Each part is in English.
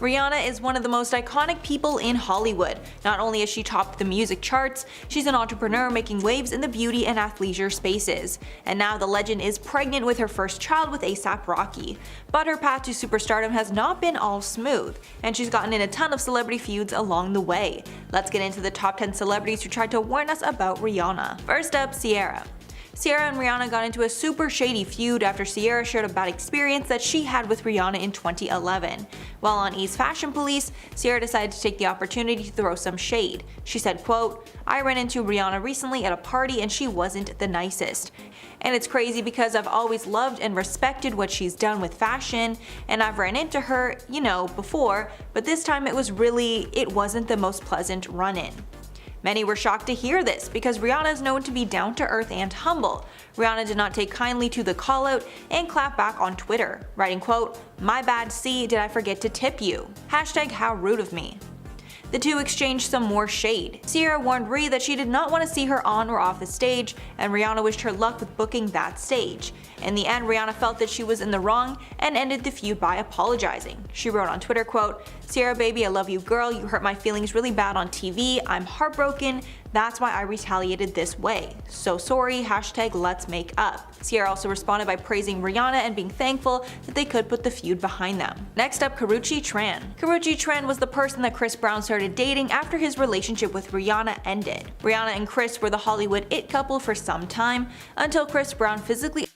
Rihanna is one of the most iconic people in Hollywood. Not only has she topped the music charts, she's an entrepreneur making waves in the beauty and athleisure spaces. And now the legend is pregnant with her first child with ASAP Rocky. But her path to superstardom has not been all smooth, and she's gotten in a ton of celebrity feuds along the way. Let's get into the top 10 celebrities who tried to warn us about Rihanna. First up, Ciara. Ciara and Rihanna got into a super shady feud after Ciara shared a bad experience that she had with Rihanna in 2011. While on E's Fashion Police, Ciara decided to take the opportunity to throw some shade. She said, quote, "I ran into Rihanna recently at a party and she wasn't the nicest. And it's crazy because I've always loved and respected what she's done with fashion, and I've ran into her, before, but this time it wasn't the most pleasant run-in." Many were shocked to hear this because Rihanna is known to be down to earth and humble. Rihanna did not take kindly to the call out and clapped back on Twitter, writing, quote, "My bad, C, did I forget to tip you? Hashtag how rude of me." The two exchanged some more shade. Ciara warned Rhea that she did not want to see her on or off the stage, and Rihanna wished her luck with booking that stage. In the end, Rihanna felt that she was in the wrong and ended the feud by apologizing. She wrote on Twitter, quote, "Ciara baby, I love you girl, you hurt my feelings really bad on TV, I'm heartbroken, that's why I retaliated this way. So sorry, hashtag let's make up." Ciara also responded by praising Rihanna and being thankful that they could put the feud behind them. Next up, Karrueche Tran. Karrueche Tran was the person that Chris Brown started dating after his relationship with Rihanna ended. Rihanna and Chris were the Hollywood it couple for some time, until Chris Brown physically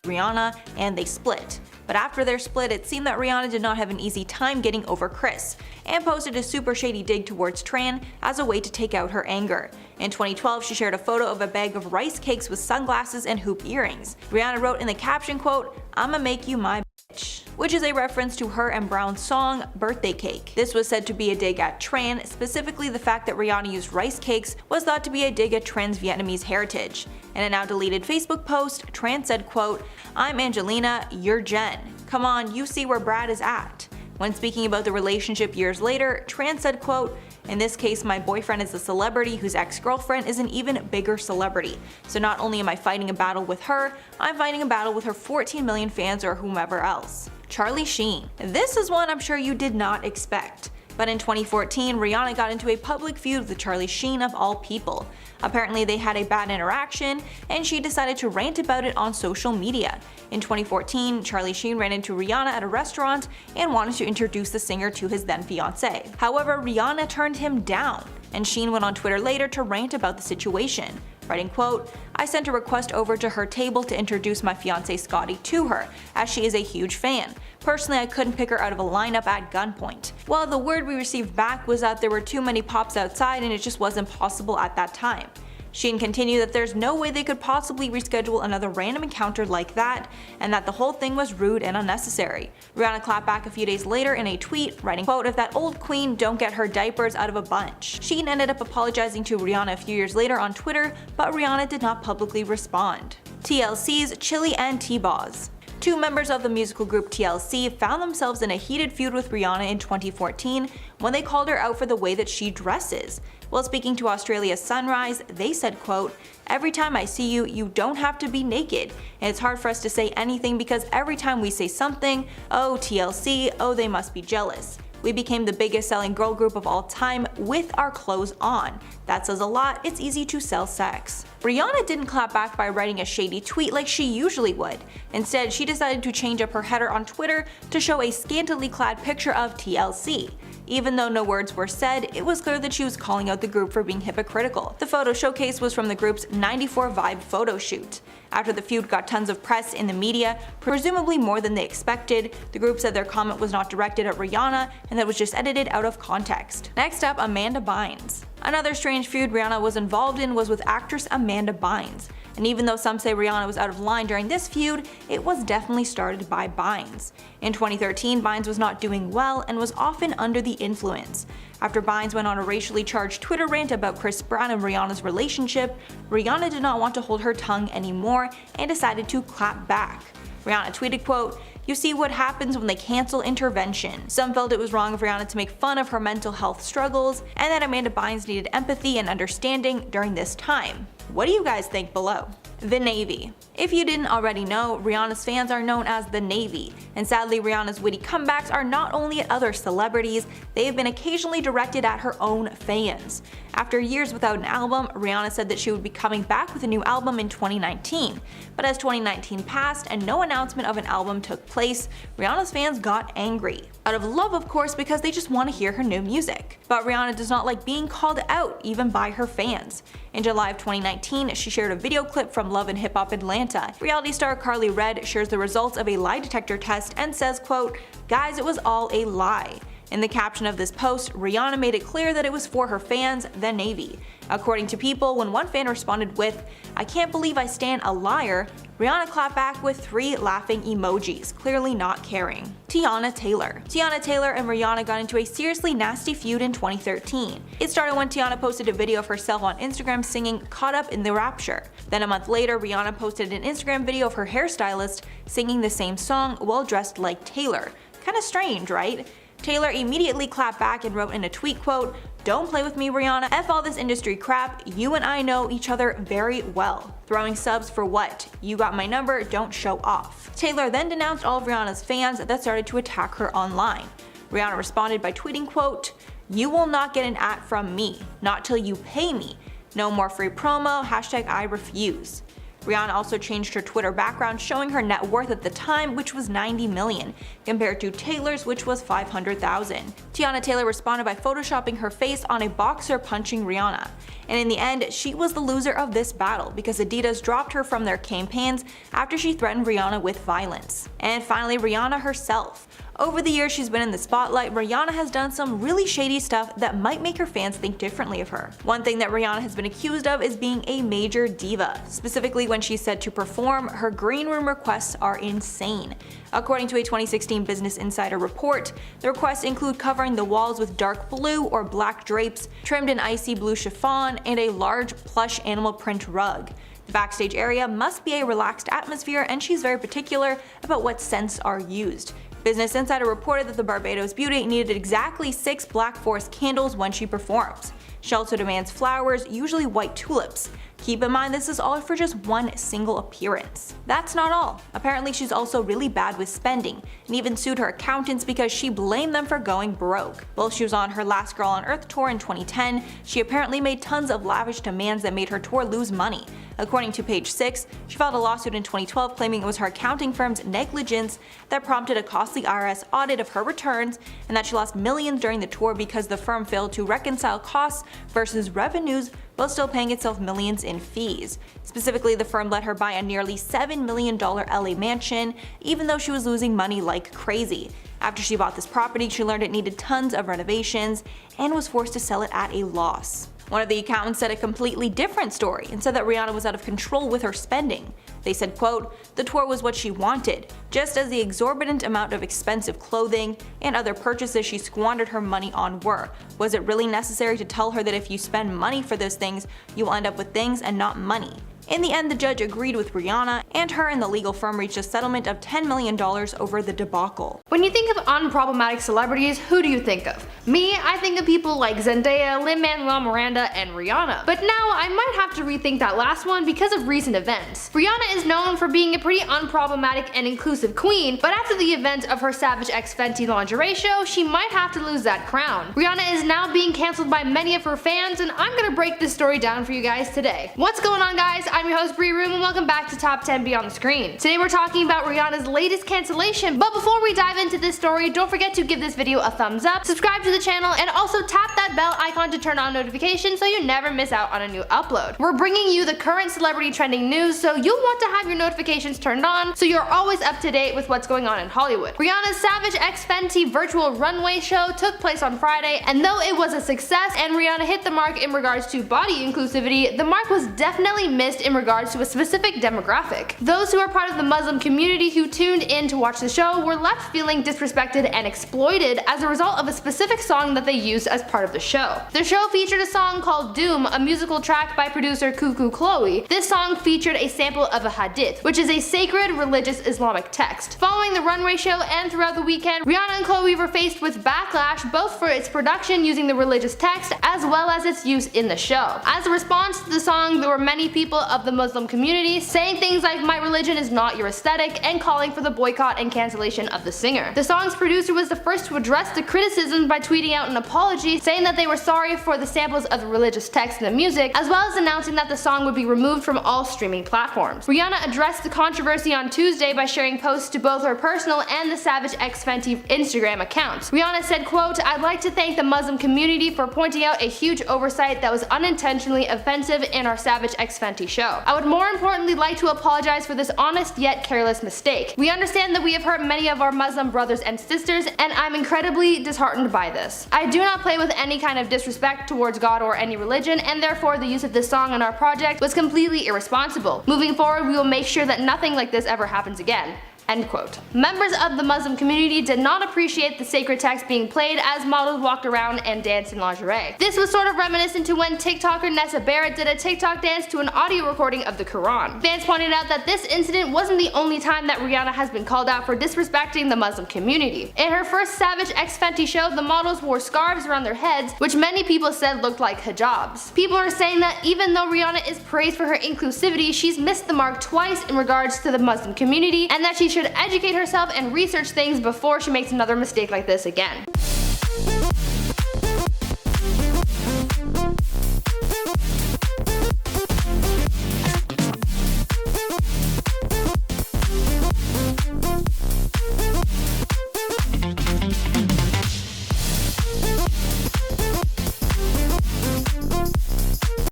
Rihanna and they split. But after their split, it seemed that Rihanna did not have an easy time getting over Chris, and posted a super shady dig towards Tran as a way to take out her anger. In 2012, she shared a photo of a bag of rice cakes with sunglasses and hoop earrings. Rihanna wrote in the caption, quote, "I'ma make you my bitch," which is a reference to her and Brown's song Birthday Cake. This was said to be a dig at Tran, specifically the fact that Rihanna used rice cakes was thought to be a dig at Tran's Vietnamese heritage. In a now deleted Facebook post, Tran said, quote, "I'm Angelina, you're Jen. Come on, you see where Brad is at." When speaking about the relationship years later, Tran said, quote, "In this case, my boyfriend is a celebrity whose ex-girlfriend is an even bigger celebrity. So not only am I fighting a battle with her, I'm fighting a battle with her 14 million fans or whomever else." Charlie Sheen. This is one I'm sure you did not expect. But in 2014, Rihanna got into a public feud with Charlie Sheen of all people. Apparently they had a bad interaction, and she decided to rant about it on social media. In 2014, Charlie Sheen ran into Rihanna at a restaurant and wanted to introduce the singer to his then fiancé. However, Rihanna turned him down, and Sheen went on Twitter later to rant about the situation, writing, quote, "I sent a request over to her table to introduce my fiancé Scotty to her, as she is a huge fan. Personally, I couldn't pick her out of a lineup at gunpoint. Well, the word we received back was that there were too many pops outside and it just wasn't possible at that time." Sheen continued that there's no way they could possibly reschedule another random encounter like that, and that the whole thing was rude and unnecessary. Rihanna clapped back a few days later in a tweet, writing, quote, "If that old queen don't get her diapers out of a bunch." Sheen ended up apologizing to Rihanna a few years later on Twitter, but Rihanna did not publicly respond. TLC's Chili and T-Boz. Two members of the musical group TLC found themselves in a heated feud with Rihanna in 2014 when they called her out for the way that she dresses. While speaking to Australia's Sunrise, they said, quote, "Every time I see you, you don't have to be naked. And it's hard for us to say anything because every time we say something, oh TLC, oh they must be jealous. We became the biggest selling girl group of all time with our clothes on. That says a lot, it's easy to sell sex." Rihanna didn't clap back by writing a shady tweet like she usually would. Instead, she decided to change up her header on Twitter to show a scantily clad picture of TLC. Even though no words were said, it was clear that she was calling out the group for being hypocritical. The photo showcase was from the group's 94 Vibe photo shoot. After the feud got tons of press in the media, presumably more than they expected, the group said their comment was not directed at Rihanna and that it was just edited out of context. Next up, Amanda Bynes. Another strange feud Rihanna was involved in was with actress Amanda Bynes. And even though some say Rihanna was out of line during this feud, it was definitely started by Bynes. In 2013, Bynes was not doing well and was often under the influence. After Bynes went on a racially charged Twitter rant about Chris Brown and Rihanna's relationship, Rihanna did not want to hold her tongue anymore and decided to clap back. Rihanna tweeted, quote, "You see what happens when they cancel intervention." Some felt it was wrong of Rihanna to make fun of her mental health struggles, and that Amanda Bynes needed empathy and understanding during this time. What do you guys think below? The Navy. If you didn't already know, Rihanna's fans are known as the Navy, and sadly Rihanna's witty comebacks are not only at other celebrities, they have been occasionally directed at her own fans. After years without an album, Rihanna said that she would be coming back with a new album in 2019. But as 2019 passed and no announcement of an album took place, Rihanna's fans got angry. Out of love, of course, because they just want to hear her new music. But Rihanna does not like being called out, even by her fans. In July of 2019, she shared a video clip from Love and Hip Hop Atlanta. Reality star Carly Red shares the results of a lie detector test and says, quote, "Guys, it was all a lie." In the caption of this post, Rihanna made it clear that it was for her fans, the Navy. According to People, when one fan responded with, "I can't believe I stand a liar," Rihanna clapped back with 3 laughing emojis, clearly not caring. Teyana Taylor. Teyana Taylor and Rihanna got into a seriously nasty feud in 2013. It started when Teyana posted a video of herself on Instagram singing "Caught Up in the Rapture." Then a month later, Rihanna posted an Instagram video of her hairstylist singing the same song while dressed like Taylor. Kinda strange, right? Taylor immediately clapped back and wrote in a tweet, quote, "Don't play with me, Rihanna, F all this industry crap, you and I know each other very well. Throwing subs for what? You got my number, don't show off." Taylor then denounced all of Rihanna's fans that started to attack her online. Rihanna responded by tweeting, quote, "You will not get an ad from me, not till you pay me. No more free promo, #I refuse." Rihanna also changed her Twitter background, showing her net worth at the time, which was $90 million, compared to Taylor's, which was $500,000. Teyana Taylor responded by photoshopping her face on a boxer punching Rihanna. And in the end, she was the loser of this battle because Adidas dropped her from their campaigns after she threatened Rihanna with violence. And finally, Rihanna herself. Over the years she's been in the spotlight, Rihanna has done some really shady stuff that might make her fans think differently of her. One thing that Rihanna has been accused of is being a major diva. Specifically, when she's said to perform, her green room requests are insane. According to a 2016 Business Insider report, the requests include covering the walls with dark blue or black drapes, trimmed in icy blue chiffon, and a large plush animal print rug. The backstage area must be a relaxed atmosphere, and she's very particular about what scents are used. Business Insider reported that the Barbados beauty needed exactly 6 Black Forest candles when she performs. She also demands flowers, usually white tulips. Keep in mind this is all for just one single appearance. That's not all. Apparently she's also really bad with spending, and even sued her accountants because she blamed them for going broke. While she was on her Last Girl on Earth tour in 2010, she apparently made tons of lavish demands that made her tour lose money. According to Page 6, she filed a lawsuit in 2012 claiming it was her accounting firm's negligence that prompted a costly IRS audit of her returns, and that she lost millions during the tour because the firm failed to reconcile costs versus revenues while still paying itself millions in fees. Specifically, the firm let her buy a nearly $7 million LA mansion, even though she was losing money like crazy. After she bought this property, she learned it needed tons of renovations and was forced to sell it at a loss. One of the accountants said a completely different story and said that Rihanna was out of control with her spending. They said, quote, "The tour was what she wanted, just as the exorbitant amount of expensive clothing and other purchases she squandered her money on were. Was it really necessary to tell her that if you spend money for those things, you'll end up with things and not money?" In the end, the judge agreed with Rihanna, and her and the legal firm reached a settlement of $10 million over the debacle. When you think of unproblematic celebrities, who do you think of? Me, I think of people like Zendaya, Lin-Manuel Miranda, and Rihanna. But now I might have to rethink that last one because of recent events. Rihanna is known for being a pretty unproblematic and inclusive queen, but after the event of her Savage X Fenty lingerie show, she might have to lose that crown. Rihanna is now being cancelled by many of her fans, and I'm gonna break this story down for you guys today. What's going on, guys? I'm your host Bree Room, and welcome back to Top 10 Beyond the Screen. Today we're talking about Rihanna's latest cancellation, but before we dive into this story, don't forget to give this video a thumbs up, subscribe to the channel, and also tap that bell icon to turn on notifications so you never miss out on a new upload. We're bringing you the current celebrity trending news, so you'll want to have your notifications turned on so you're always up to date with what's going on in Hollywood. Rihanna's Savage X Fenty virtual runway show took place on Friday, and though it was a success and Rihanna hit the mark in regards to body inclusivity, the mark was definitely missed in regards to a specific demographic. Those who are part of the Muslim community who tuned in to watch the show were left feeling feeling disrespected and exploited as a result of a specific song that they used as part of the show. The show featured a song called Doom, a musical track by producer Cuckoo Chloe. This song featured a sample of a hadith, which is a sacred religious Islamic text. Following the runway show and throughout the weekend, Rihanna and Chloe were faced with backlash both for its production using the religious text as well as its use in the show. As a response to the song, there were many people of the Muslim community saying things like "my religion is not your aesthetic" and calling for the boycott and cancellation of the singer. The song's producer was the first to address the criticism by tweeting out an apology, saying that they were sorry for the samples of the religious text in the music, as well as announcing that the song would be removed from all streaming platforms. Rihanna addressed the controversy on Tuesday by sharing posts to both her personal and the Savage X Fenty Instagram accounts. Rihanna said, quote, "I'd like to thank the Muslim community for pointing out a huge oversight that was unintentionally offensive in our Savage X Fenty show. I would more importantly like to apologize for this honest yet careless mistake. We understand that we have hurt many of our Muslim brothers and sisters, and I'm incredibly disheartened by this. I do not play with any kind of disrespect towards God or any religion, and therefore the use of this song in our project was completely irresponsible. Moving forward, we will make sure that nothing like this ever happens again." End quote. Members of the Muslim community did not appreciate the sacred text being played as models walked around and danced in lingerie. This was sort of reminiscent to when TikToker Nessa Barrett did a TikTok dance to an audio recording of the Quran. Fans pointed out that this incident wasn't the only time that Rihanna has been called out for disrespecting the Muslim community. In her first Savage X Fenty show, the models wore scarves around their heads, which many people said looked like hijabs. People are saying that even though Rihanna is praised for her inclusivity, she's missed the mark twice in regards to the Muslim community, and that she should educate herself and research things before she makes another mistake like this again.